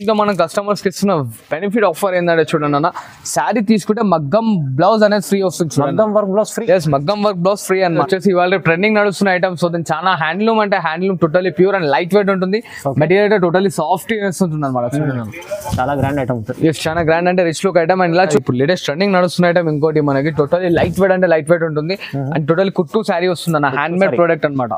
ఇంకా మనం కస్టమర్స్ కి ఇస్తున్న బెనిఫిట్ ఆఫర్ ఏంటంటే చూడండి అన్న, శారీ తీసుకుంటే మగ్గం బ్లౌజ్ అనేది ఫ్రీ వస్తుంది. మగ్గం వర్క్ బ్లౌజ్ ఫ్రీ. ఎస్, మగ్గం వర్క్ బ్లౌజ్ ఫ్రీ అని వచ్చేసి ఇవాళ ట్రెండింగ్ నడుస్తున్న ఐటమ్స్. సో దీని చాలా హ్యాండ్లూమ్ అంటే handloom totally pure and light weight ఉంటుంది. మెటీరియల్ టోటలీ సాఫ్ట్ ఉంటుంది అనమాట. చాలా గ్రాండ్ ఐటమ్. ఎస్, చాలా గ్రాండ్ అంటే రిచ్ లుక్ ఐటమ్. అండ్ ఇలా ఇప్పుడు లేటెస్ట్ ట్రెండింగ్ నడుస్తున్న ఐటమ్ ఇంకోటి మనకి టోటలీ లైట్ వెయిట్ అంటే లైట్ వెయిట్ ఉంటుంది. అండ్ టోటలీ కుట్టు శారీ వస్తుంది అన్న, హ్యాండ్ మేడ్ ప్రోడక్ట్ అనమాట.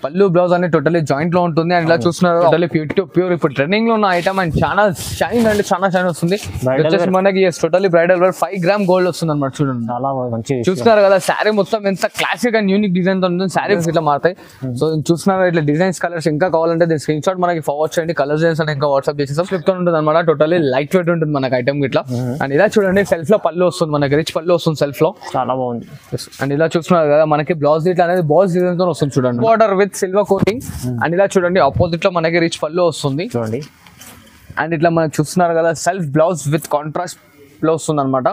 పళ్ళు బ్లౌజ్ అనేది టోటలీ జాయింట్ లో ఉంటుంది. అండ్ ఇలా చూస్తున్నారు టోటలీ ప్యూర్ ఇప్పుడు ట్రెండింగ్ లో ఉన్న ఐటమ్. అండ్ చాలా షైన్ అంటే చాలా షైన్ వస్తుంది. వచ్చేసి మనకి totally bridal wear 5 gram gold వస్తుంది అనమాట. చూడండి, చాలా మంచి చూస్తున్నారు కదా శారీ మొత్తం ఎంత క్లాసిక్ అండ్ యూనిక్ డిజైన్ తో ఉంటుంది. శారీస్ ఇట్లా మారుతాయి. సో చూస్తున్నారు ఇట్లా డిజైన్స్ కలర్స్ ఇంకా కావాలంటే దీని స్క్రీన్ షాట్ మనకి ఫార్వర్డ్ చేయండి. కలర్ డిజైన్స్ అని ఇంకా వాట్సాప్ చేసేసాం. ఫ్లిప్ తో ఉంటుంది అనమాట. టోటలీ లైట్ వెయిట్ ఉంటుంది మనకి ఐటమ్ ఇట్లా. అండ్ ఇలా చూడండి సెల్ఫ్ లో పళ్ళు వస్తుంది మనకి, రిచ్ పళ్ళు వస్తుంది సెల్ఫ్ లో, చాలా బాగుంది. అండ్ ఇలా చూస్తున్నారు కదా మనకి బ్లౌజ్ ఇట్లా అనేది బాల్స్ డిజైన్ తో వస్తుంది. చూడండి, border with silver coating. And ఇలా చూడండి ఆపోజిట్ లో మనకి రిచ్ పళ్ళు వస్తుంది చూడండి. అండ్ ఇట్లా మనం చూస్తున్నారు కదా సెల్ఫ్ బ్లౌజ్ విత్ కాంట్రాస్ట్ లో వస్తుంది అనమాట.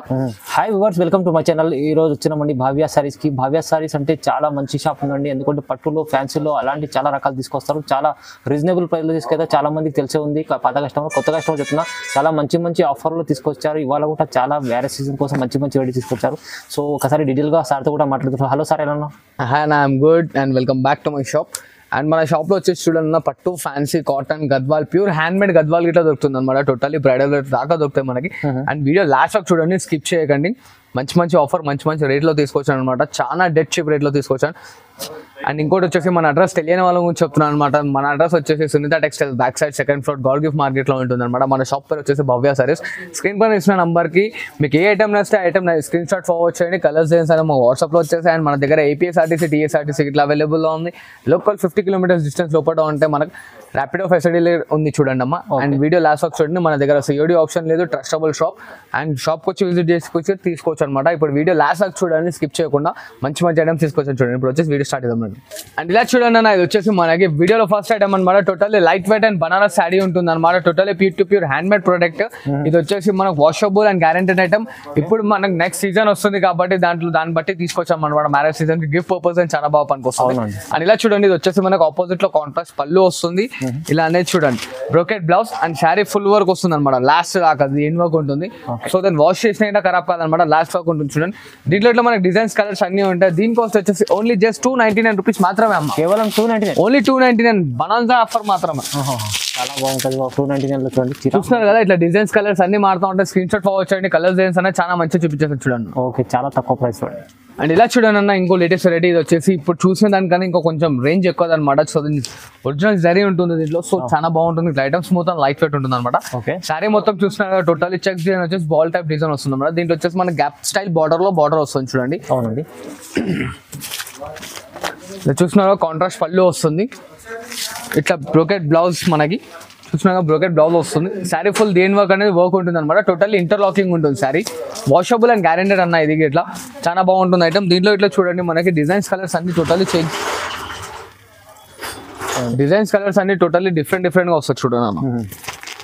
Hi viewers, welcome to my channel. ఈ రోజు వచ్చినామండి భావ్య సారీస్ కి. భావ్య సారీస్ అంటే చాలా మంచి షాప్ ఉందండి. ఎందుకంటే పట్టులో, ఫ్యాన్సీలో అలాంటి చాలా రకాలు తీసుకొస్తారు. చాలా రీజనబుల్ ప్రైస్ లో తీసుకెళ్తే చాలా మందికి తెలిసే ఉంది. పాత కస్టమర్, కొత్త కస్టమర్ చెప్తున్నా చాలా మంచి ఆఫర్లు తీసుకొచ్చారు. ఇవాళ కూడా చాలా వేరే సీజన్ కోసం మంచి వెరైటీ తీసుకొచ్చారు. సో ఒకసారి డీటెయిల్ గా సార్తో కూడా మాట్లాడుతున్నారు. హలో సార్, ఎలా ఉన్నా? Hi, I'm good and welcome back to my shop. And మన షాప్ లో వచ్చేసి చూడండి పట్టు, fancy, cotton, Gadwal, pure hand made Gadwal గిట్లా దొరుకుతుంది అనమాట. టోటలీ బ్రైడల్ దాకా దొరుకుతాయి మనకి. అండ్ వీడియో లాస్ట్ వరకు చూడండి, స్కిప్ చేయకండి. మంచి ఆఫర్, మంచి రేట్లో తీసుకొచ్చాను అనమాట. చాలా డెడ్ చీప్ రేట్లో తీసుకొచ్చాను. అండ్ ఇంకోటి వచ్చేసి మన అడ్రస్ తెలియని వాళ్ళ గురించి చెప్తున్నాను అనమాట. మన అడ్రస్ వచ్చేసి Sunitha textile back side 2nd floor god gift market లో ఉంటుంది అనమాట. మన షాప్ పేరు వచ్చేసి భవ్య సారీస్. స్క్రీన్ పైన ఇచ్చిన నంబర్ కి మీకు ఏ ఐటమ్ నచ్చితే ఐటమ్ స్క్రీన్ షాట్ ఫార్వర్డ్ చేయండి. కలర్స్ డిజైన్స్ అని మా వాట్సాప్ లో వచ్చేసి. అండ్ మన దగ్గర ఏపీఎస్ఆర్టీసీ, టీఎస్ఆర్టీసీ ఇట్లా అవైలబుల్ లో ఉంది. లోకల్ 50 కిలోమీటర్స్ డిస్టెన్స్ లోపల ఉంటే మనకు ర్యాపిడో ఫెసిలిటీ ఉంది చూడండి అమ్మా. అండ్ వీడియో లాస్ట్ వరకు చూడండి. మన దగ్గర సిఓడి ఆప్షన్ లేదు, ట్రస్టబుల్ షాప్. అండ్ షాప్కి వచ్చి విజిట్ చేసుకొచ్చి తీసుకోవచ్చు అనమాట. ఇప్పుడు వీడియో లాస్ట్ వరకు చూడండి, స్కిప్ చేయకుండా మంచి ఐటమ్స్ తీసుకొచ్చాను చూడండి. ఇప్పుడు వచ్చేసి వీడియో స్టార్ట్ చేద్దాం. అండ్ ఇలా చూడండి అన్న, ఇది వచ్చేసి మనకి వీడియోలో ఫస్ట్ ఐటమ్ అనమాట. Totally light weight and Banaras sari ఉంటుంది అనమాట. Totally pure hand made product. ఇది వచ్చేసి మనకు వాషబుల్ అండ్ గ్యారెంటెడ్ ఐటమ్. ఇప్పుడు మనకు నెక్స్ట్ సీజన్ వస్తుంది కాబట్టి దాన్ని బట్టి తీసుకొచ్చాం అనమాట. మ్యారేజ్ సీజన్ కి గిఫ్ట్ పర్పస్ అని చాలా బాగా పనికొస్తుంది. అండ్ ఇలా చూడండి, ఇది వచ్చేసి మనకు ఆపోజిట్ లో కాంట్రాస్ట్ పళ్ళు వస్తుంది. ఇలా అనేది చూడండి brocade blouse and sari full work వస్తుంది అనమాట. లాస్ట్ దాకా ఏం వర్క్ ఉంటుంది. సో దాన్ని వాష్ చేసినా ఖరాబ్ కాదనమాట. లాస్ట్ వర్క్ ఉంటుంది చూడండి. దీంట్లో ఇట్లా మనకి డిజైన్స్, కలర్స్ అన్ని ఉంటాయి. దీని కాస్ట్ వచ్చేసి ఓన్లీ జస్ట్ 299 రూపీస్ మాత్రమే అమ్మ. కేవలం 299, ఓన్లీ 299 బనాన్సా ఆఫర్ మాత్రమే. చాలా బాగుంటుంది. 299 లో చూడండి. చూస్తున్నారు కదా ఇట్లా డిజైన్స్, కలర్స్ అన్ని మారుతూ ఉంటాయి. స్క్రీన్ షాట్ ఫార్వర్డ్ చేయండి. కలర్స్ డిజైన్స్ అనేది చాలా మంచిగా చూపించేసి చూడండి. ఓకే, చాలా తక్కువ ప్రైస్ చూడండి. అండ్ ఇలా చూడండి అన్న, ఇంకో లేటెస్ట్ వెరైటీ. ఇది వచ్చేసి ఇప్పుడు చూసిన దానికన్నా ఇంకో కొంచెం రేంజ్ ఎక్కువ అనమాట. సో ఒరిజినల్ జరీ ఉంటుంది దీంట్లో. సో చాలా బాగుంటుంది. ఐటమ్స్ మొత్తం లైట్ వెయిట్ ఉంటుంది అనమాట. శారీ మొత్తం చూస్తున్నారు టోటల్లీ చెక్ డిజైన్ వచ్చేసి బాల్ టైప్ డిజైన్ వస్తుంది అనమాట. దీంట్లో వచ్చేసి మన గ్యాప్ స్టైల్ బార్డర్ వస్తుంది చూడండి. అవునండి, చూస్తున్నారు కాంట్రాస్ట్ పళ్ళు వస్తుంది. ఇట్లా బ్రోకెట్ బ్లౌజ్ మనకి చూసినాక బ్రోకెట్ బ్లౌజ్ వస్తుంది. శారీ ఫుల్ దేని వర్క్ అనేది వర్క్ ఉంటుంది అనమాట. టోటల్లీ ఇంటర్లాకింగ్ ఉంటుంది శారీ. వాషబుల్ అండ్ గ్యారెంటెడ్ అన్న. ఇది ఇట్లా చాలా బాగుంటుంది ఐటమ్. దీంట్లో ఇట్లా చూడండి మనకి డిజైన్స్, కలర్స్ అన్ని టోటల్లీ చేంజ్. డిజైన్స్, కలర్స్ అన్ని టోటల్లీ డిఫరెంట్ గా వస్తుంది చూడండి అన్న.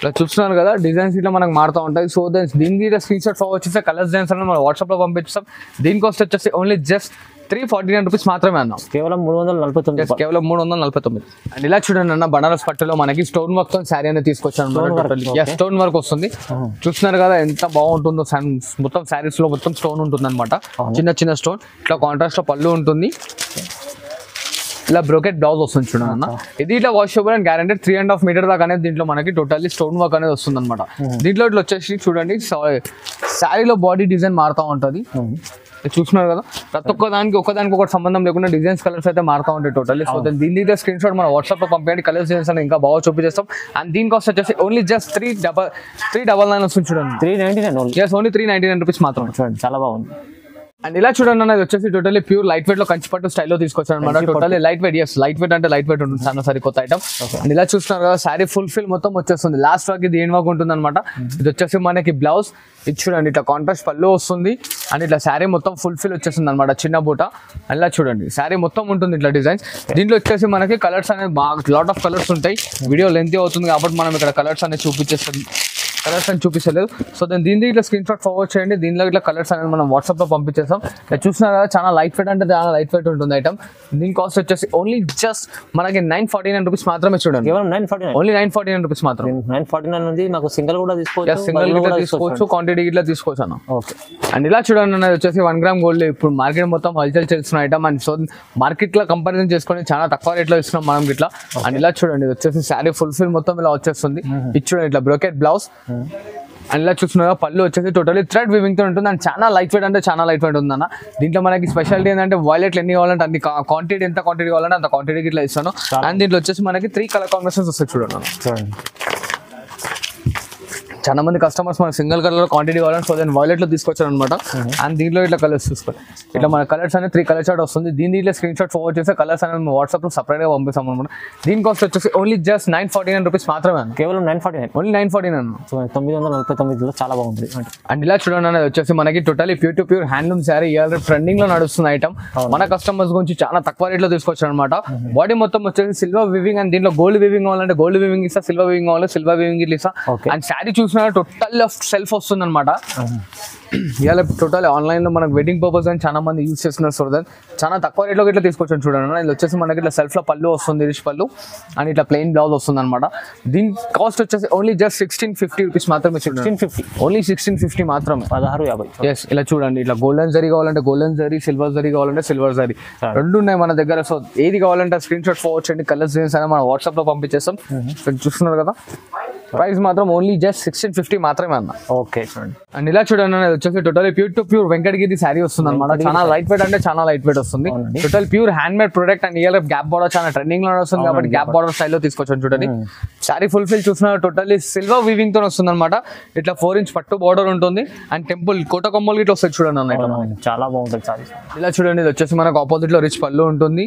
ఇలా చూస్తున్నారు కదా డిజైన్స్ ఇట్లా మనకు మారుతూ ఉంటాయి. సో దీనికి స్క్రీన్ షాట్ ఫార్వర్డ్ చేస్తే కలర్స్ డిజైన్స్ అని మనం వాట్సాప్ లో పంపిస్తాం. దీని కాస్ట్ వచ్చేసి ఓన్లీ జస్ట్ 349 రూపీస్ మాత్రమే అన్నాం. కేవలం 349. కేవలం 349. అండ్ ఇలా చూడండి అన్న, బనారస్ పట్టులో మనకి స్టోన్ వర్క్ తో శారీ అనేది తీసుకొచ్చాను. స్టోన్ వర్క్ వస్తుంది. చూస్తున్నారు కదా ఎంత బాగుంటుందో. మొత్తం శారీస్ లో మొత్తం స్టోన్ ఉంటుంది అనమాట. చిన్న స్టోన్. ఇట్లా కాంట్రాస్ట్ లో పళ్ళు ఉంటుంది. ఇలా బ్రోకెట్ బ్లౌజ్ వస్తుంది చూడండి అన్న. ఇది ఇట్లా వాషబుల్ అండ్ గ్యారెంటెడ్. 3.5 మీటర్ దాకా అనేది దీంట్లో మనకి టోటల్లీ స్టోన్ వర్క్ అనేది వస్తుంది అనమాట. దీంట్లో ఇట్లా వచ్చేసి చూడండి శారీలో బాడీ డిజైన్ మారుతూ ఉంటుంది. చూస్తున్నారు కదా ప్రతి ఒక్కదానికి ఒకటి సంబంధం లేకుండా డిజైన్స్, కలర్స్ అయితే మారుతూ ఉంటాయి టోటల్లీ. సో దీని స్క్రీన్ షాట్ మన వాట్సాప్ లో పంపించండి. కలర్స్ డిజైన్స్ అని ఇంకా బాగా చూపించేస్తాం. అండ్ దీని కాస్ట్ వచ్చేసి ఓన్లీ జస్ట్ 399 వస్తుంది చూడండి. 399 ఓన్లీ 399 రూపీస్ మాత్రం చూడండి. చాలా బాగుంది. అండ్ ఇలా చూడండి అన్నది వచ్చేసి టోటలీ ప్యూర్ లైట్ వెయిట్ లో కంచిపట్టు స్టైల్లో తీసుకొచ్చాను అనమాట. Totally light weight. Light weight అంటే లైట్ వెయిట్ ఉంటుంది. చాలా సరికొత్త ఐటమ్. అండ్ ఇలా చూస్తున్నారు కదా శారీ ఫుల్ మొత్తం వచ్చేస్తుంది. లాస్ట్ వరకు ఇది ఏం వర్క్ ఉంటుంది అనమాట. ఇది వచ్చేసి మనకి బ్లౌజ్. ఇది చూడండి ఇట్లా కాంట్రాస్ట్ పళ్ళు వస్తుంది. అండ్ ఇట్లా శారీ మొత్తం ఫుల్ వచ్చేస్తుంది అనమాట. చిన్న బూట. అలా చూడండి శారీ మొత్తం ఉంటుంది ఇట్లా డిజైన్స్. దీంట్లో వచ్చేసి మనకి కలర్స్ అనేది బాగా లాట్ ఆఫ్ కలర్స్ ఉంటాయి. వీడియో లెంత్ అవుతుంది కాబట్టి మనం ఇక్కడ కలర్స్ అనేది చూపించేస్తుంది. కలర్స్ అని చూపించలేదు. సో దీనికి ఇట్లా స్క్రీన్ షాట్ ఫార్వర్డ్ చేయండి. దీనిలో ఇట్లా కలర్స్ అనేది మనం వాట్సాప్ లో పంపించేస్తాం. చూసినారు కదా చాలా లైట్ వెయిట్ అంటే చాలా లైట్ వెయిట్ ఉంటుంది ఐటమ్. దీని కాస్ట్ వచ్చేసి ఓన్లీ జస్ట్ మనకి 949 రూపీస్ మాత్రమే చూడండి. కేవలం 949 ఓన్లీ 949 రూపీస్ మాత్రం. 949 ఉంది. మాకు సింగిల్ కూడా తీసుకోవచ్చు, సింగిల్ గిట్లా తీసుకోవచ్చు, క్వాంటిటీ గిట్లా తీసుకోవచ్చు అన్న. ఓకే. అండ్ ఇలా చూడండి అన్నది వచ్చేసి 1 గ్రామ్ గోల్డ్ ఇప్పుడు మార్కెట్ మొత్తం హల్చల్ చేస్తున్న ఐటమ్. అండ్ సో మార్కెట్ లో కంపారిజన్ చేసుకొని చాలా తక్కువ రేట్ లో ఇస్తున్నాం మనం ఇట్లా. అండ్ ఇలా చూడండి ఇది వచ్చేసి శారీ ఫుల్ఫిల్ మొత్తం ఇలా వచ్చేస్తుంది. ఇది చూడండి ఇట్లా బ్రోకెట్ బ్లౌజ్. అండ్ ఇలా చూస్తున్నారా పళ్ళు వచ్చేసి టోటలీ థ్రెడ్ వివింగ్ తో ఉంటుంది. అండ్ చాలా లైట్ వెయిట్ అంటే చాలా లైట్ వెయిట్ ఉంది అన్న. దీంట్లో మనకి స్పెషాలిటీ ఏంటంటే వైలెట్లు ఎన్ని కావాలంటే అన్ని క్వాంటిటీ ఎంత క్వాంటిటీ కావాలంటే అంత క్వాంటిటీకి ఇట్లా ఇస్తాను. అండ్ దీంట్లో వచ్చేసి మనకి 3 కలర్ కాంబినేషన్స్ వస్తాయి చూడండి. చాలా మంది కస్టమర్స్ మనకి సింగిల్ కలర్ క్వాంటిటీ కావాలని సో దాన్ని వైలెట్ లో తీసుకొచ్చారు అనమాట. అండ్ దీంట్లో ఇట్లా కలర్స్ చూసుకోండి. ఇట్లా మన కలర్స్ అనేది 3 కలర్ చార్ట్ వస్తుంది. దీంట్లో స్క్రీన్ షాట్ ఫార్వర్డ్ చేస్తే కలర్స్ అనేది వాట్సాప్ లో సపరేట్ గా పంపిస్తాం అనమాట. దీని కాస్ట్ వచ్చేసి ఓన్లీ జస్ట్ 949 రూపీస్ మాత్రమే. కేవలం 949, ఓన్లీ 949 అన్న. 949లో చాలా బాగుంది. అండ్ ఇలా చూడండి అనేది వచ్చేసి మనకి totally pure to pure handloom sari year trending లో నడుస్తున్న ఐటమ్. మన కస్టమర్స్ గురించి చాలా తక్కువ రేట్ లో తీసుకొచ్చారు అనమాట. బాడీ మొత్తం వచ్చేసి సిల్వర్ వివింగ్. అండ్ దీంట్లో గోల్డ్ వివింగ్ కావాలంటే గోల్డ్ వివింగ్ ఇస్తా, సిల్వర్ వివింగ్ కావాలంటే సిల్వర్ వివింగ్ ఇట్లా ఇస్తా. అండ్ శారీ చూసిన టోటల్ సెల్ఫ్ వస్తుంది అనమాట. ఇవాళ టోటల్ ఆన్లైన్ లో మనకు వెడ్డింగ్ పర్పస్ అని చాలా మంది యూస్ చేస్తున్నారు. సో చాలా తక్కువ రేట్ లో ఇట్లా తీసుకొచ్చాను చూడండి. ఇది వచ్చేసి మనకి ఇట్లా సెల్ఫ్ లో పళ్ళు వస్తుంది, రిచ్ పళ్ళు. అండ్ ఇట్లా ప్లెయిన్ బ్లౌజ్ వస్తుంది అనమాట. దీని కాస్ట్ వచ్చేసి ఓన్లీ జస్ట్ 1650 రూపీస్ మాత్రమే. 1650 ఓన్లీ 1650 మాత్రమే. 1650. ఎస్ ఇలా చూడండి ఇట్లా గోల్డెన్ జరీ కావాలంటే గోల్డెన్ జరీ, సిల్వర్ జరీ కావాలంటే సిల్వర్ జరీ రెండు ఉన్నాయి మన దగ్గర. సో ఏది కావాలంటే స్క్రీన్ షాట్ ఫార్వర్డ్ చేయండి. కలర్స్ డిజైన్స్ అని మనం వాట్సాప్ లో పంపించేస్తాం. చూస్తున్నారు కదా ప్రైస్ మాత్రం ఓన్లీ జస్ట్ 1650 మాత్రమే అన్న. ఓకే చూడండి. అండ్ ఇలా చూడండి అనేది వచ్చేసి total pure to pure Venkatagiri sari వస్తుంది అనమాట. చాలా లైట్ వెయిట్ అంటే చాలా లైట్ వెయిట్ వస్తుంది. Total pure hand made product. And year gap border చాలా ట్రెండింగ్ లో వస్తుంది కాబట్టి గ్యాప్ బార్డర్ స్టైల్లో తీసుకొచ్చాను చూడండి. శారీ ఫుల్ఫిల్ చూసిన టోటల్లీ సిల్వర్ వీవింగ్ తో వస్తుంది అనమాట. ఇట్లా 4 ఇంచ్ పట్టు బార్డర్ ఉంటుంది. అండ్ టెంపుల్ కోట కొమ్మలు ఇట్లా వస్తాయి చూడండి అన్న. చాలా బాగుంటుంది సారీ. ఇలా చూడండి ఇది వచ్చేసి మనకు ఆపోజిట్ లో రిచ్ పళ్ళు ఉంటుంది.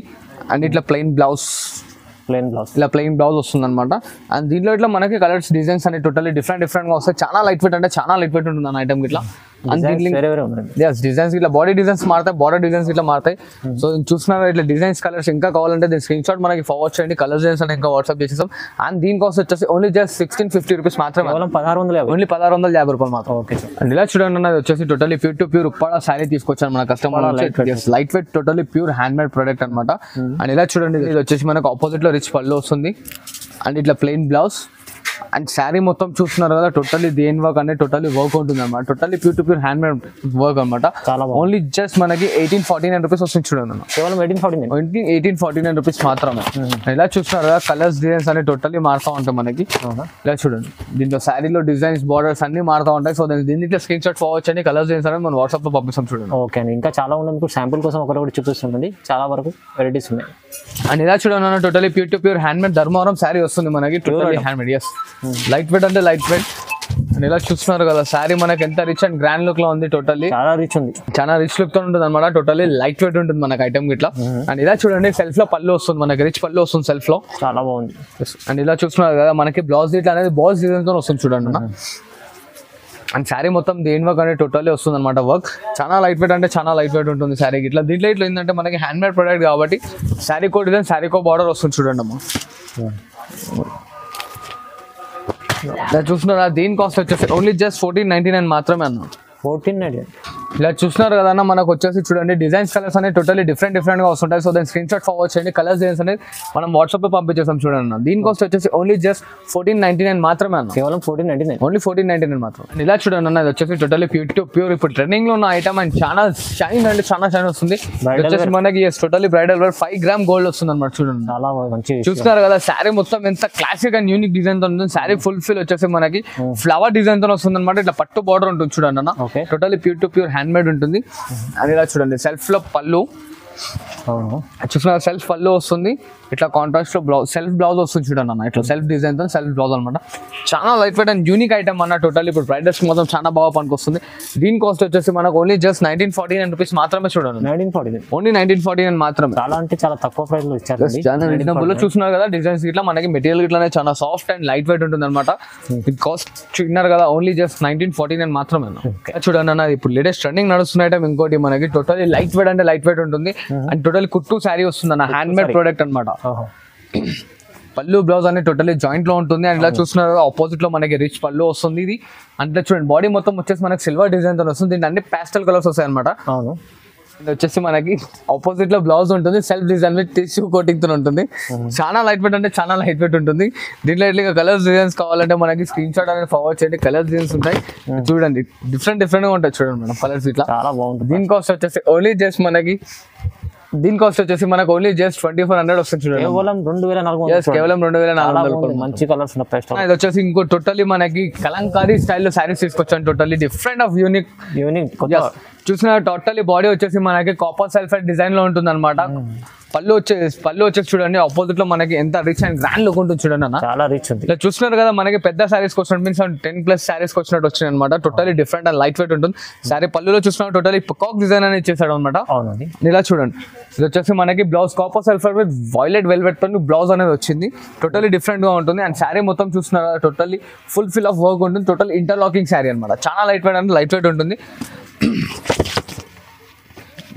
అండ్ ఇట్లా ప్లెయిన్ బ్లౌజ్ ఇలా ప్లెయిన్ బ్లౌజ్ వస్తుంది అనమాట. అండ్ దీంట్లో ఇట్లా మనకి కలర్స్ డిజైన్స్ అనేవి టోటల్లీ డిఫరెంట్ గా వస్తాయి. చాలా లైట్ వెయిట్ అంటే చాలా లైట్ వెయిట్ ఉంటుంది అన్న ఐటమ్ ఇట్లా. డిజైన్స్ ఇట్లా బాడీ డిజైన్స్ మారుతాయి, బార్డర్ డిజైన్స్ ఇట్లా మారుతాయి. సో చూస్తున్నారు ఇట్లా డిజైన్స్ కలర్స్ ఇంకా కావాలంటే దీని స్క్రీన్ షాట్ మనకి ఫార్వర్డ్ చేయండి. కలర్ డిజైన్స్ అంటే ఇంకా వాట్సాప్ చేసేస్తాం. అండ్ దీని కాస్ట్ వచ్చేసి ఓన్లీ జస్ట్ 1650 రూపీస్ మాత్రమే. ఓన్లీ 1650 రూపాయలు మాత్రం. ఓకే. అండ్ ఇలా చూడండి అన్నది వచ్చేసి totally pure to pure Uppada sari తీసుకొచ్చాను మన customer. Light weight totally pure hand made product అనమాట. అండ్ ఇలా చూడండి ఇది వచ్చేసి మనకు ఆపోజిట్ లో రిచ్ పళ్ళు వస్తుంది. అండ్ ఇట్లా ప్లెయిన్ బ్లౌజ్. అండ్ శారీ మొత్తం చూస్తున్నారు కదా టోటల్లీ దేని వర్క్ అనేది టోటల్లీ వర్క్ ఉంటుంది అనమాట. Totally pure to pure hand made work అనమాట. ఓన్లీ జస్ట్ మనకి 1849 రూపీస్ వస్తుంది చూడండి. కేవలం 1849 రూపీస్ మాత్రమే. ఇలా చూస్తున్నారు కదా కలర్స్ డిజైన్స్ అనేవి టోటల్లీ మారుతూ ఉంటాయి మనకి. ఇలా చూడండి దీంట్లో శారీలో డిజైన్స్ బార్డర్స్ అన్ని మారుతూ ఉంటాయి. సో దీంట్లో స్క్రీన్ షాట్ ఫార్వర్డ్ చేయండి. కలర్స్ డిజైన్స్ అనేది మనం వాట్సాప్ లో పంపిస్తాం చూడండి. ఓకే అండి. ఇంకా చాలా ఉన్నాయి. మీకు శాంపుల్ కోసం ఒకటి చూపిస్తుందండి. చాలా వరకు వెరైటీస్ ఉన్నాయి. అండ్ ఇలా చూడండి totally pure to pure hand made Dharmavaram sari వస్తుంది మనకి. Totally hand made. Yes light weight అంటే లైట్ వెయిట్. అండ్ ఇలా చూస్తున్నారు కదా శారీ మనకి ఎంత రిచ్ అండ్ గ్రాండ్ లుక్ లో ఉంది. టోటల్లీ చాలా రిచ్ లుక్ తో ఉంటుంది అనమాట. టోటల్లీ లైట్ వెయిట్ ఉంటుంది మనకి ఐటమ్ ఇట్లా. అండ్ ఇలా చూడండి సెల్ఫ్ లో పళ్ళు వస్తుంది మనకి, రిచ్ పళ్ళు వస్తుంది సెల్ఫ్ లో. చాలా బాగుంది. అండ్ ఇలా చూస్తున్నారు కదా మనకి బ్లౌజ్ ఇట్లా అనేది బాల్స్ డిజైన్ తో వస్తుంది చూడండి అన్న. అండ్ శారీ మొత్తం దేని వర్క్ అనేది టోటల్లీ వస్తుంది అనమాట. వర్క్ చాలా లైట్ వెయిట్ అంటే చాలా లైట్ వెయిట్ ఉంటుంది శారీకి ఇట్లా. దీంట్లో ఇట్లా ఏంటంటే మనకి హ్యాండ్ మేడ్ ప్రొడక్ట్ కాబట్టి శారీ కో డిజైన్ శారీ కో బార్డర్ వస్తుంది చూడండి అమ్మ. చూస్తున్నారా దీని కాస్ట్ వచ్చేసి ఓన్లీ జస్ట్ 1499 మాత్రమే అన్న. 1499. ఇలా చూస్తున్నారు కదా మనకు వచ్చేసి చూడండి డిజైన్స్ కలర్స్ అనేది టోటల్లీ డిఫరెంట్ గా వస్తుంటాయి. సో దాని స్క్రీన్ షాట్ ఫార్వర్డ్ చేయండి. కలర్స్ డిజైన్స్ అనేది మనం వాట్సాప్ లో పంపించేస్తాం చూడండి. దీని కాస్ట్ వచ్చేసి ఓన్లీ జస్ట్ 1499 మాత్రమే అన్న. కేవలం 1499. ఓన్లీ 1499 మాత్రం. ఇలా చూడండి అన్న ఇది వచ్చేసి టోటల్లీ ప్యూర్ టు ప్యూర్ ఇప్పుడు ట్రెండింగ్ లో ఉన్న ఐటమ్. అండ్ చాలా షైన్ అంటే చాలా షైన్ వస్తుంది. వచ్చేసి మనకి totally bridal wear 5 gram gold వస్తుంది అనమాట చూడండి. చాలా మంచి చూస్తున్నారు కదా శారీ మొత్తం ఎంత క్లాసిక్ అండ్ యూనిక్ డిజైన్ తో ఉంటుంది. శారీ ఫుల్ ఫిల్ వచ్చేసి మనకి ఫ్లవర్ డిజైన్ తో వస్తుంది అనమాట. ఇట్లా పట్టు బార్డర్ ఉంటుంది చూడండి అన్న. Totally pure to pure hand made ఉంటుంది. అని ఇలా చూడండి సెల్ఫ్ లో పళ్ళు చూసిన సెల్ఫ్ పళ్ళు వస్తుంది. ఇట్లా కాంట్రాస్ట్ లో బ్లౌజ్ సెల్ఫ్ బ్లౌజ్ వస్తుంది చూడండి అన్న. ఇట్లా సెల్ఫ్ డిజైన్ తో సెల్ఫ్ బ్లౌజ్ అనమాట. చాలా light weight and unique item అన్న. టోటల్ ఇప్పుడు బ్రైడల్స్ మొత్తం చాలా బాగా పనికొస్తుంది. దీని కాస్ట్ వచ్చేసి మనకు ఓన్లీ జస్ట్ 1949 రూపీస్ మాత్రమే చూడండి. 1949 ఓన్లీ 1949 మాత్రమే. చాలా అంటే చాలా తక్కువ ప్రైస్ లో ఇచ్చారు. రీజనబుల్ చూస్తున్నారు కదా డిజైన్స్ ఇట్లా మనకి మెటీరియల్ ఇట్లానే చాలా సాఫ్ట్ అండ్ లైట్ వెయిట్ ఉంటుంది అనమాట. ఇది కాస్ట్ చూస్తున్నారు కదా ఓన్లీ జస్ట్ 1949 మాత్రమే. చూడండి అన్న ఇప్పుడు లేటెస్ట్ ట్రెండింగ్ నడుస్తున్న ఐటమ్ ఇంకోటి మనకి టోటల్లీ లైట్ వెయిట్ అంటే లైట్ వెయిట్ ఉంటుంది. అండ్ టోటల్ కుట్టు శారీ వస్తుంది అన్న. హ్యాండ్ మేడ్ ప్రోడక్ట్ అనమాట. పళ్ళు బ్లౌజ్ అనేది టోటలీ జాయింట్ లో ఉంటుంది. అండ్ ఇలా చూస్తున్నారు ఆపోజిట్ లో మనకి రిచ్ పళ్ళు వస్తుంది. ఇది అంటే చూడండి బాడీ మొత్తం వచ్చేసి మనకి సిల్వర్ డిజైన్ తో వస్తుంది. దీని అన్ని పాస్టల్ కలర్స్ వస్తాయి అనమాట. అవును, ఇది వచ్చేసి మనకి ఆపోజిట్ లో బ్లౌజ్ ఉంటుంది, self design with tissue coating తో ఉంటుంది. చాలా లైట్ వెయిట్ అంటే చాలా లైట్ వెయిట్ ఉంటుంది. దీంట్లో ఇట్లా కలర్స్ డిజైన్స్ కావాలంటే మనకి స్క్రీన్ షాట్ అనేది ఫార్వర్డ్ చేయండి. కలర్ డిజైన్స్ ఉంటాయి చూడండి, డిఫరెంట్ గా ఉంటాయి చూడండి మేడం కలర్స్ ఇట్లా. చాలా బాగుంటుంది. దీని కాస్ట్ వచ్చేసి ఓన్లీ జస్ట్ మనకి 2400 వస్తుంది చూడండి. కేవలం 2400. కేవలం 2400. మంచి కలర్స్ ఉన్న పేస్టల్. ఇది వచ్చేసి ఇంకో టోటల్లీ మనకి కలంకారీ స్టైల్లో శారీస్ తీసుకొచ్చాను. Totally different of unique. చూసిన టోటల్లీ బాడీ వచ్చేసి మనకి కాపర్ సల్ఫేట్ డిజైన్ లో ఉంటుంది అనమాట. పళ్ళు వచ్చేసి చూడండి ఆపోజిట్ లో మనకి ఎంత రిచ్ అండ్ గ్రాండ్ లుక్ ఉంటుంది చూడండి అన్న. చాలా రిచ్ ఉంది. ఇలా చూస్తున్నారు కదా మనకి పెద్ద శారీస్ వచ్చినట్టు మీన్స్ 10+ శారీస్ వచ్చినట్టు వచ్చినాయి అనమాట. Totally different and light weight ఉంటుంది. శారీ పళ్ళులో చూస్తున్నా టోటల్లీ పికాక్ డిజైన్ అనేది ఇచ్చేసాడు అనమాట. అవునండి, ఇలా చూడండి. ఇది వచ్చేసి మనకి blouse copper sulphur with violet velvet తో బ్లౌజ్ అనేది వచ్చింది. టోటల్లీ డిఫరెంట్ గా ఉంటుంది. అండ్ శారీ మొత్తం చూస్తున్నారు totally full fill of work ఉంటుంది. టోటల్ ఇంటర్లాకింగ్ శారీ అనమాట. చాలా లైట్ వెయిట్ అంటే లైట్ వెయిట్ ఉంటుంది.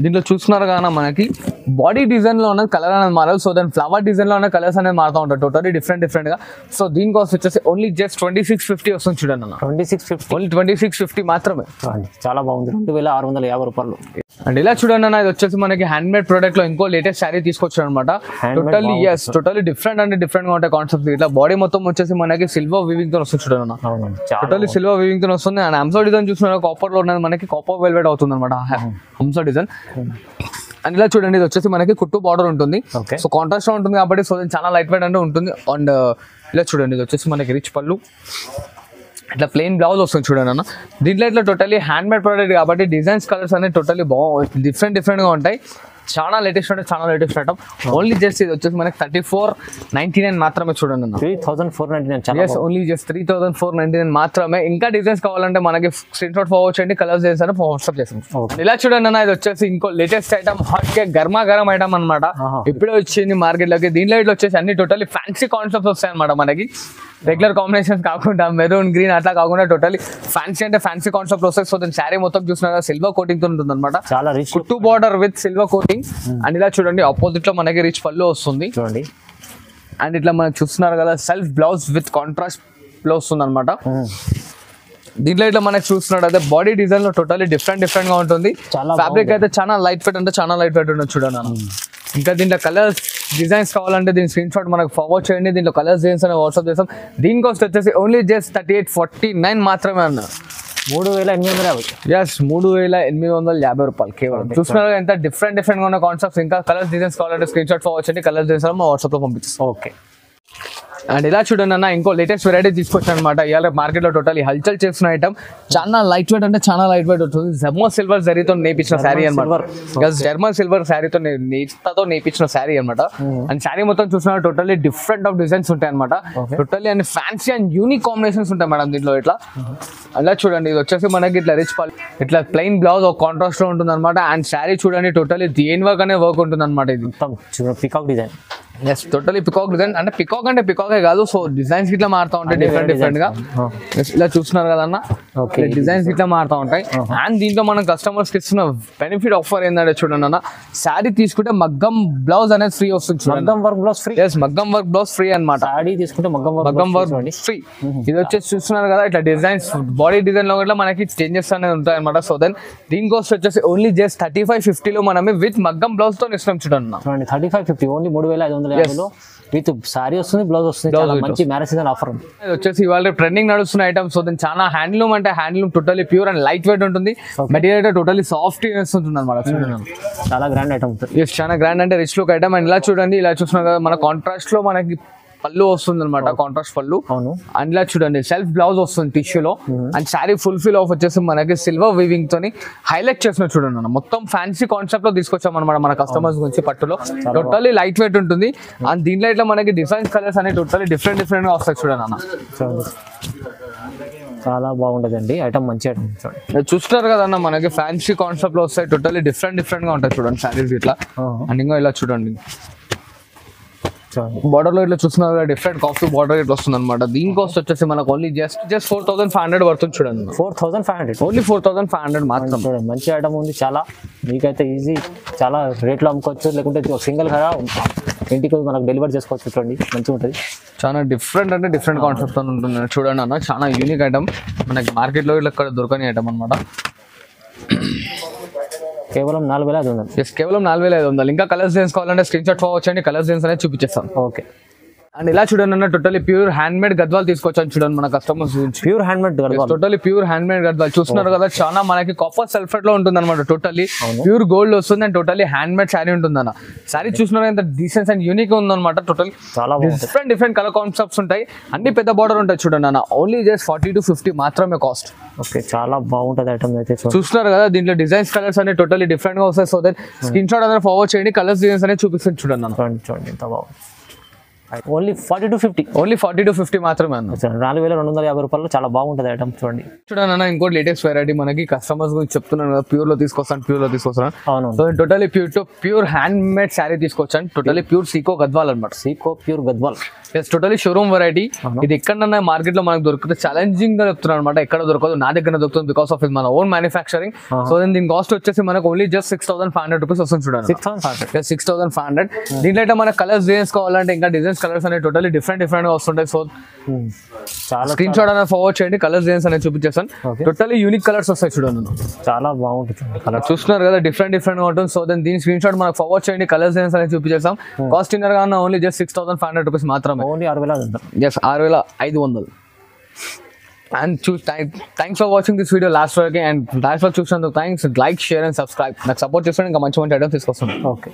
దీంట్లో చూస్తున్నారు కానీ మనకి బాడీ డిజైన్ లో ఉన్న కలర్ అనేది మారాలి. సో దాని ఫ్లవర్ డిజైన్ లో ఉన్న కలర్స్ అనేది మారుతూ ఉంటాయి టోటలీ డిఫరెంట్ గా. సో దీని కాస్ట్ వచ్చేసి ఓన్లీ జస్ట్ 2650 వస్తుంది చూడండి అన్న. 2650, ఓన్లీ 2650 మాత్రమే. చాలా బాగుంది. 2650 రూపాయలు. అండ్ ఇలా చూడండి అన్న, ఇది వచ్చేసి మనకి హ్యాండ్ మేడ్ ప్రొడక్ట్ లో ఇంకో లేటెస్ట్ శారీ తీసుకొచ్చారు అనమాట. టోటలీ డిఫరెంట్ గా ఉంటాయి కాన్సెప్ట్. ఇట్లా బాడీ మొత్తం వచ్చేసి మనకి సిల్వర్ వీవింగ్ తో వస్తుంది చూడండి అన్న. టోటలీ సిల్వర్ వీవింగ్ తో వస్తుంది. అండ్ హంసా డిజైన్ చూస్తున్నారు కాపర్ లో ఉన్నది మనకి కాపర్ వెల్వెట్ అవుతుంది అనమాట హంసా డిజైన్. అండ్ ఇలా చూడండి ఇది వచ్చేసి మనకి కుట్టు బార్డర్ ఉంటుంది. సో కాంట్రాస్ట్ ఉంటుంది కాబట్టి సో చాలా లైట్ వెయిట్ అంటే ఉంటుంది. అండ్ ఇలా చూడండి ఇది వచ్చేసి మనకి రిచ్ పళ్ళు, ఇట్లా ప్లెయిన్ బ్లౌజ్ వస్తుంది చూడండి అన్న. దీంట్లో ఇట్లా టోటలీ హ్యాండ్ మేడ్ ప్రోడక్ట్ కాబట్టి డిజైన్స్ కలర్స్ అనేవి టోటలీ డిఫరెంట్ గా ఉంటాయి. చాలా లేటెస్ట్ ఐటమ్. ఓన్లీ జస్ట్ ఇది వచ్చేసి మనకి 3499 మాత్రమే చూడండి అన్న. 3499. ఓన్లీ జస్ట్ 3499 మాత్రమే. ఇంకా డిజైన్స్ కావాలంటే మనకి స్క్రీన్ షాట్ ఫార్వర్డ్ చేయండి, కలర్స్ చేస్తాను వాట్సాప్ చేస్తాం. ఇలా చూడండి అన్న, ఇది వచ్చేసి ఇంకో లేటెస్ట్ ఐటమ్, హాట్ కేక్ గర్మా గరం ఐటమ్ అనమాట. ఇప్పుడే వచ్చింది మార్కెట్ లోకి. దీంట్లో ఇట్లా వచ్చేసి అన్ని టోటలీ ఫ్యాన్సీ కాన్సెప్ట్స్ వస్తాయి అనమాట. మనకి రెగ్యులర్ కాంబినేషన్స్ కాకుండా మెరూన్ గ్రీన్ అట్లా కాకుండా టోటలీ ఫ్యాన్సీ అంటే ఫ్యాన్సీ కాన్సెప్ట్ వస్తాయి. సో దాని శారీ మొత్తం చూసినా సిల్వర్ కోటింగ్ తో ఉంటుంది అనమాట. చాలా రిచ్ కుట్టు border with silver coating. And ఇలా చూడండి ఆపోజిట్ లో మనకి రిచ్ పళ్ళు వస్తుంది చూడండి. అండ్ ఇట్లా మనం చూస్తున్నారు కదా సెల్ఫ్ బ్లౌజ్ విత్ కాంట్రాస్ట్ లో వస్తుంది అనమాట. దీంట్లో ఇట్లా మనకి చూస్తున్నాడు అయితే బాడీ డిజైన్ లో టోటలీ డిఫరెంట్ గా ఉంటుంది. ఫ్యాబ్రిక్ అయితే చాలా లైట్ వెయిట్ అంటే చాలా లైట్ వెయిట్ ఉంటుంది చూడండి. ఇంకా దీంట్లో కలర్స్ డిజైన్స్ కావాలంటే దీని స్క్రీన్ షాట్ మనకు ఫార్వర్డ్ చేయండి. దీంట్లో కలర్స్ డిజైన్స్ అని వాట్సాప్ చేస్తాం. దీని కాస్ట్ వచ్చేసి ఓన్లీ జస్ట్ 3849 మాత్రమే అన్న. 3850. ఎస్, 3850 రూపాయలు కేవలం. చూస్తున్నారు ఎంత డిఫరెంట్ గా ఉన్న కాన్సెప్ట్స్. ఇంకా కలర్స్ డిజైన్స్ కావాలంటే స్క్రీన్ షాట్ ఫార్వర్డ్ చేయండి, కలర్స్ డిజైన్స్ మా వాట్సాప్ లో పంపిస్తాం. ఓకే. అండ్ ఇలా చూడండి అన్న, ఇంకో లేటెస్ట్ వెరైటీ తీసుకొచ్చాను అనమాట. ఇవాళ మార్కెట్ లో టోటల్ హల్చల్ చేస్తున్న ఐటమ్. చాలా లైట్ వెయిట్ అంటే చాలా లైట్ వెయిట్ ఉంటుంది. జర్మన్ సిల్వర్ జరీతో నేపించిన శారీ అనమాట. జర్మన్ సిల్వర్ శారీతో నేపించిన శారీ అనమాట. అండ్ శారీ మొత్తం చూసినా టోటల్లీ డిఫరెంట్ ఆఫ్ డిజైన్స్ ఉంటాయి అనమాట. Totally and fancy and unique combinations ఉంటాయి మేడం దీంట్లో. ఇట్లా అలా చూడండి ఇది వచ్చేసి మనకి ఇట్లా రిచ్ పల్, ఇట్లా ప్లెయిన్ బ్లౌజ్ ఒక కాంట్రాస్ట్ లో ఉంటుంది అనమాట. అండ్ శారీ చూడండి టోటల్లీ దేని వర్క్ అనే వర్క్ ఉంటుంది అనమాట. ఇది peacock design. Yes, totally peacock design. అంటే పికాక్ అంటే పికాకే కాదు, సో డిజైన్స్ ఇట్లా మారుతూ ఉంటాయి డిఫరెంట్ గా. ఇలా చూస్తున్నారు కదన్నా, డిజైన్స్ ఇట్లా మారుతూ ఉంటాయి. అండ్ దీంట్లో మనం కస్టమర్స్ కి ఇస్తున్న బెనిఫిట్ ఆఫర్ ఏంటంటే చూడండి అన్న, శారీ తీసుకుంటే మగ్గం బ్లౌజ్ అనేది ఫ్రీ వస్తుంది. మగ్గం వర్క్ బ్లౌజ్ ఫ్రీ. ఎస్, మగ్గం వర్క్ బ్లౌజ్ ఫ్రీ అనమాట. శారీ తీసుకుంటే మగ్గం వర్క్ ఫ్రీ. ఇది వచ్చేసి చూస్తున్నారు కదా ఇట్లా డిజైన్స్ బాడీ డిజైన్ లో కూడా మనకి చేంజెస్ అనేది ఉంటాయి అనమాట. సో దెన్ దీని కాస్ట్ వచ్చేసి ఓన్లీ జస్ట్ 3550 లో మనమే విత్ మగ్గం బ్లౌజ్ తో ఇస్తాం చూడండి. 3550 ఓన్లీ 3550 విత్ సారీ వస్తుంది, బ్లౌజ్ వస్తుంది. చాలా మంచి మ్యారేజ్ సీజన్ ఆఫర్ ఉంది. ఇది వచ్చేసి ఇవాళ ట్రెండింగ్ నడుస్తున్న ఐటమ్. సో దీని చాలా హ్యాండ్లూమ్ అంటే handloom totally pure and light weight ఉంటుంది. మెటీరియల్ అయితే టోటలీ సాఫ్ట్ ఉంటుంది అనమాట. చాలా గ్రాండ్ ఐటమ్ ఉంటుంది. చాలా గ్రాండ్ అంటే రిచ్ లుక్ ఐటమ్. అండ్ ఇలా చూడండి, ఇలా చూస్తున్నారు కదా మన కాంట్రాస్ట్ లో మనకి పళ్ళు వస్తుంది అనమాట, కాంట్రాస్ట్ పళ్ళు. అండ్ ఇలా చూడండి సెల్ఫ్ బ్లౌజ్ వస్తుంది టిష్యూలో. And sari full fill of వచ్చేసి మనకి సిల్వర్ వీవింగ్ తోని హైలైట్ చేసిన చూడండి అన్న. మొత్తం ఫ్యాన్సీ కాన్సెప్ట్ లో తీసుకొచ్చాం అనమాట మన కస్టమర్స్ గురించి. పట్టులో టోటలీ లైట్ వెయిట్ ఉంటుంది. అండ్ దీంట్లో ఇట్లా మనకి డిఫరెంట్ కలర్స్ అనేవి టోటలీ డిఫరెంట్ గా వస్తాయి చూడండి అన్న. చాలా బాగుంటదండి ఐటమ్, మంచి ఐటమ్. చూస్తున్నారు కదన్న మనకి ఫ్యాన్సీ కాన్సెప్ట్ లో వస్తాయి. టోటలీ డిఫరెంట్ గా ఉంటాయి చూడండి శారీస్ ఇట్లా. అండ్ ఇంకా ఇలా చూడండి బార్డర్ లో ఇట్లా చూస్తున్నారు డిఫరెంట్ కాఫీ బార్డర్ ఇట్లా వస్తుంది అనమాట. దీని కాస్ట్ వచ్చేసి మనకు ఓన్లీ జస్ట్ 4500 పడుతుంది చూడండి. 4500 ఓన్లీ 4500 మాత్రం. చూడండి మంచి ఐటమ్ ఉంది. చాలా మీకైతే ఈజీ, చాలా రేట్లో అమ్ముకోవచ్చు. లేకుంటే సింగిల్ కదా ఇంటికి మనకు డెలివరీ చేసుకోవచ్చు. చూడండి మంచిగా ఉంటుంది. చాలా డిఫరెంట్ అంటే డిఫరెంట్ కాన్సెప్ట్ ఉంటుంది. చూడండి అన్న, చాలా యూనిక్ ఐటమ్, మనకి మార్కెట్లో ఇట్లా ఇక్కడ దొరకని ఐటమ్ అనమాట. కేవలం 4,500. జస్ట్ కేవలం 4,500. ఇంకా కలర్స్ తీసుకోవాలంటే స్క్రీన్ షాట్ ఫార్వర్డ్ చేయండి, కలర్స్ అనేది చూపించేస్తాను. ఓకే. అండ్ ఇలా చూడండి అన్న, totally pure hand made Gadwal తీసుకొచ్చాను చూడండి మన కస్టమర్స్ గురించి. Pure hand made Gadwal, totally pure hand made Gadwal చూస్తున్నారు కదా, చాలా మనకి కాపర్ సల్ఫేట్ లో ఉంటుంది అనమాట. టోటలీ ప్యూర్ గోల్డ్ వస్తుంది and totally hand made sari ఉంటుంది అన్న. శారీ చూస్తున్నారు ఎంత డీసెన్స్ అండ్ యూనిక్ ఉందన్నమాట. టోటల్ చాలా డిఫరెంట్ కలర్ కాన్సెప్ట్స్ ఉంటాయి, అన్ని పెద్ద బార్డర్ ఉంటాయి చూడండి అన్న. ఓన్లీ జస్ట్ 40 to 50 మాత్రమే కాస్ట్. ఓకే, చాలా బాగుంటుంది ఐటమ్ అయితే. చూస్తున్నారు కదా, దీంట్లో డిజైన్స్ కలర్స్ అనేవి టోటలీ డిఫరెంట్ గా వస్తాయి. సో దట్ స్క్రీన్ షాట్ అనేది ఫార్వర్డ్ చేయండి, కలర్స్ డిజైన్స్ అనేది చూపిస్తుంది చూడండి అన్న. చూడండి ఎంత బాగుంది. Only 40 to 50. ఓన్లీ 40 to 50 మాత్రమే అన్న. 4,250 రూపాయలు చాలా బాగుంటుంది ఐటమ్. చూడండి చూడండి అన్న, ఇంకోటి లేటెస్ట్ వెరైటీ మనకి కస్టమర్స్ గురించి చెప్తున్నాను కదా, ప్యూర్ లో తీసుకొస్తాను. అవును. So totally pure hand made sari తీసుకొచ్చాను. టోటలీ ప్యూర్ సీకో గద్వాల్ అనమాట. Sico pure Gadwal, totally showroom variety. ఇది ఎక్కడన్నా మార్కెట్ లో మనకు దొరుకుతుంది, ఛాలెంజింగ్ గా చెప్తున్నాను అనమాట. ఎక్కడ దొరకదు, నా దగ్గర దొరుకుతుంది బికాస్ ఆఫ్ ఇది మన ఓన్ మ్యానుఫ్యాక్చరింగ్. సో దీని కాస్ట్ వచ్చేసి మనకు ఓన్లీ జస్ట్ 6,500 రూపీస్ వస్తుంది చూడండి. 6,500. దీంట్లో అయితే మన కలర్స్ డిజైన్స్ కావాలంటే ఇంకా డిజైన్స్ కలర్స్ అనేవి టోటలీ డిఫరెంట్ గా వస్తుంటాయి. సో చాలా స్క్రీన్ షాట్ అనేది ఫార్వర్డ్ చేయండి, కలర్స్ డిజైన్స్ అనేది చూపించేస్తాను. టోటలీ యూనిక్ కలర్స్ వస్తాయి చూడండి. చాలా బాగుంటుంది కలర్. చూస్తున్నారు కదా, డిఫరెంట్ గా ఉంటుంది. సో దీని స్క్రీన్ షాట్ మనకు ఫార్వర్డ్ చేయండి, కలర్స్ డిజైన్స్ అనేది చూపించేస్తాం. కాస్ట్ ఇన్నర్ గా ఓన్లీ జస్ట్ 6,500 రూపీస్ మాత్రమే. Only 6,500. Yes, 6,500. And thanks for watching this video last week, and thanks for choosing. Thanks, like, share and subscribe. నాకు support చేస్తాను, ఇంకా మంచి ఐటమ్స్ తీసుకొస్తాను. ఓకే.